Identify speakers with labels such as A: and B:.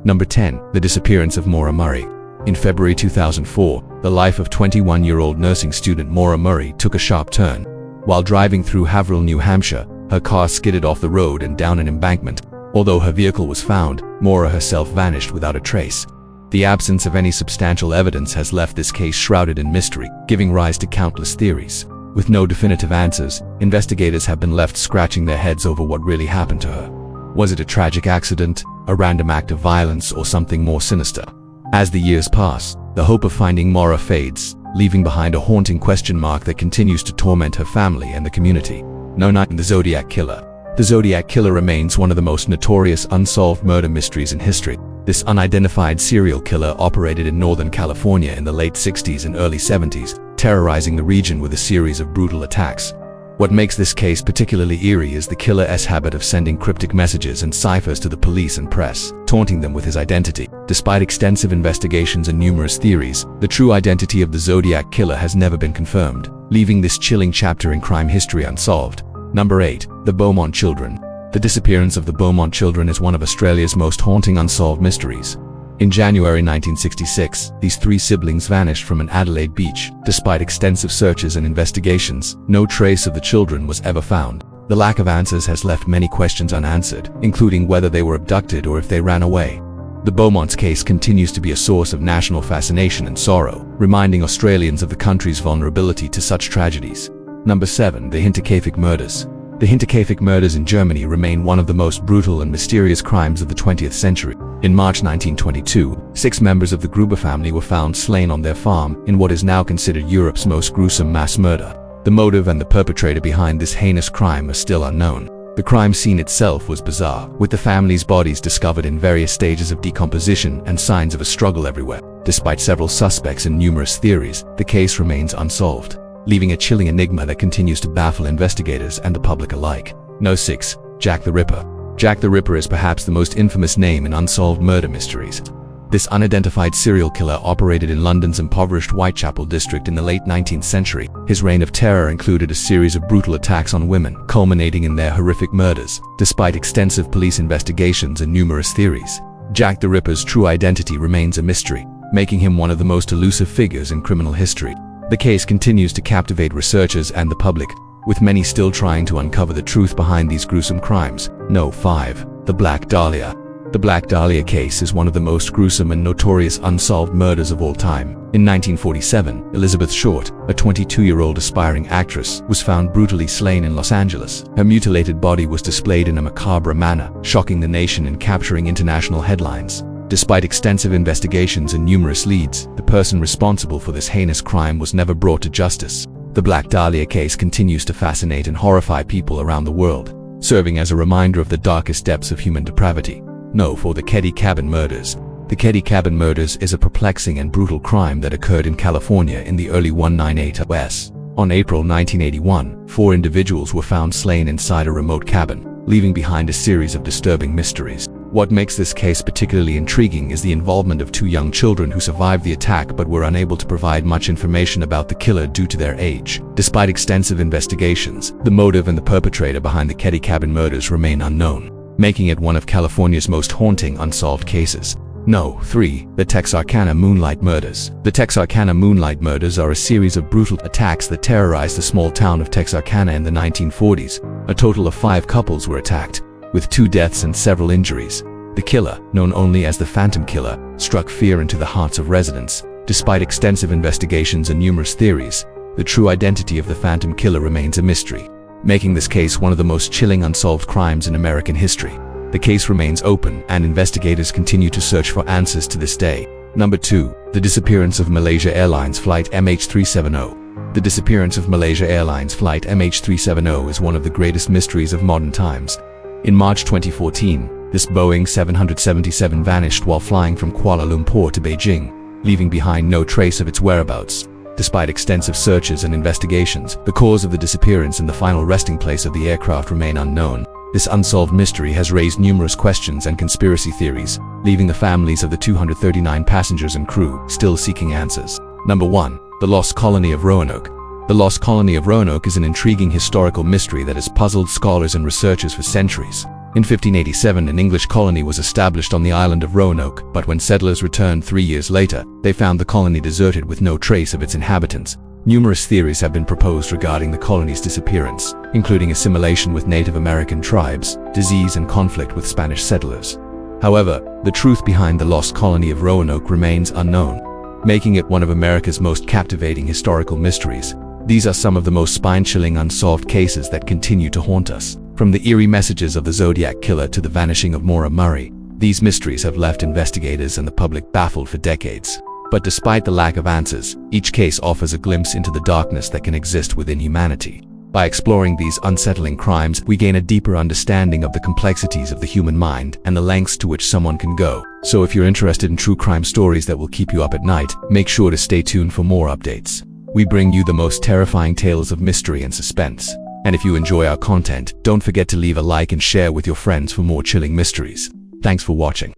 A: Number 10. The disappearance of Maura Murray. In February 2004, the life of 21-year-old nursing student Maura Murray took a sharp turn. While driving through Haverhill, New Hampshire, her car skidded off the road and down an embankment. Although her vehicle was found, Maura herself vanished without a trace. The absence of any substantial evidence has left this case shrouded in mystery, giving rise to countless theories. With no definitive answers, investigators have been left scratching their heads over what really happened to her. Was it a tragic accident, a random act of violence, or something more sinister? As the years pass, the hope of finding Maura fades, leaving behind a haunting question mark that continues to torment her family and the community. No. 9. The Zodiac Killer. The Zodiac Killer remains one of the most notorious unsolved murder mysteries in history. This unidentified serial killer operated in Northern California in the late 60s and early 70s, terrorizing the region with a series of brutal attacks. What makes this case particularly eerie is the killer's habit of sending cryptic messages and ciphers to the police and press, taunting them with his identity. Despite extensive investigations and numerous theories, the true identity of the Zodiac Killer has never been confirmed, leaving this chilling chapter in crime history unsolved. Number 8. The Beaumont Children. The disappearance of the Beaumont children is one of Australia's most haunting unsolved mysteries. In January 1966, these 3 siblings vanished from an Adelaide beach. Despite extensive searches and investigations, no trace of the children was ever found. The lack of answers has left many questions unanswered, including whether they were abducted or if they ran away. The Beaumont's case continues to be a source of national fascination and sorrow, reminding Australians of the country's vulnerability to such tragedies. Number 7. The Hinterkaifeck Murders. The Hinterkaifeck murders in Germany remain one of the most brutal and mysterious crimes of the 20th century. In March 1922, 6 members of the Gruber family were found slain on their farm in what is now considered Europe's most gruesome mass murder. The motive and the perpetrator behind this heinous crime are still unknown. The crime scene itself was bizarre, with the family's bodies discovered in various stages of decomposition and signs of a struggle everywhere. Despite several suspects and numerous theories, the case remains unsolved, leaving a chilling enigma that continues to baffle investigators and the public alike. No. 6. Jack the Ripper. Jack the Ripper is perhaps the most infamous name in unsolved murder mysteries. This unidentified serial killer operated in London's impoverished Whitechapel district in the late 19th century. His reign of terror included a series of brutal attacks on women, culminating in their horrific murders. Despite extensive police investigations and numerous theories, Jack the Ripper's true identity remains a mystery, making him one of the most elusive figures in criminal history. The case continues to captivate researchers and the public, with many still trying to uncover the truth behind these gruesome crimes. No. 5. The Black Dahlia. The Black Dahlia case is one of the most gruesome and notorious unsolved murders of all time. In 1947, Elizabeth Short, a 22-year-old aspiring actress, was found brutally slain in Los Angeles. Her mutilated body was displayed in a macabre manner, shocking the nation and capturing international headlines. Despite extensive investigations and numerous leads, the person responsible for this heinous crime was never brought to justice. The Black Dahlia case continues to fascinate and horrify people around the world, serving as a reminder of the darkest depths of human depravity. No. For the Keddy Cabin Murders. The Keddy Cabin Murders is a perplexing and brutal crime that occurred in California in the early 1980s. On April 1981, 4 individuals were found slain inside a remote cabin, leaving behind a series of disturbing mysteries. What makes this case particularly intriguing is the involvement of 2 young children who survived the attack but were unable to provide much information about the killer due to their age. Despite extensive investigations, the motive and the perpetrator behind the Keddy Cabin Murders remain unknown, making it one of California's most haunting unsolved cases. No. 3. The Texarkana Moonlight Murders. The Texarkana Moonlight Murders are a series of brutal attacks that terrorized the small town of Texarkana in the 1940s. A total of 5 couples were attacked, with 2 deaths and several injuries. The killer, known only as the Phantom Killer, struck fear into the hearts of residents. Despite extensive investigations and numerous theories, the true identity of the Phantom Killer remains a mystery, making this case one of the most chilling unsolved crimes in American history. The case remains open, and investigators continue to search for answers to this day. Number 2. The disappearance of Malaysia Airlines Flight MH370. The disappearance of Malaysia Airlines Flight MH370 is one of the greatest mysteries of modern times. In March 2014, this Boeing 777 vanished while flying from Kuala Lumpur to Beijing, leaving behind no trace of its whereabouts. Despite extensive searches and investigations, the cause of the disappearance and the final resting place of the aircraft remain unknown. This unsolved mystery has raised numerous questions and conspiracy theories, leaving the families of the 239 passengers and crew still seeking answers. Number 1. The Lost Colony of Roanoke. The Lost Colony of Roanoke is an intriguing historical mystery that has puzzled scholars and researchers for centuries. In 1587, an English colony was established on the island of Roanoke, but when settlers returned 3 years later, they found the colony deserted with no trace of its inhabitants. Numerous theories have been proposed regarding the colony's disappearance, including assimilation with Native American tribes, disease, and conflict with Spanish settlers. However, the truth behind the lost colony of Roanoke remains unknown, making it one of America's most captivating historical mysteries. These are some of the most spine-chilling unsolved cases that continue to haunt us. From the eerie messages of the Zodiac Killer to the vanishing of Maura Murray, these mysteries have left investigators and the public baffled for decades. But despite the lack of answers, each case offers a glimpse into the darkness that can exist within humanity. By exploring these unsettling crimes, we gain a deeper understanding of the complexities of the human mind and the lengths to which someone can go. So if you're interested in true crime stories that will keep you up at night, make sure to stay tuned for more updates. We bring you the most terrifying tales of mystery and suspense. And if you enjoy our content, don't forget to leave a like and share with your friends for more chilling mysteries. Thanks for watching.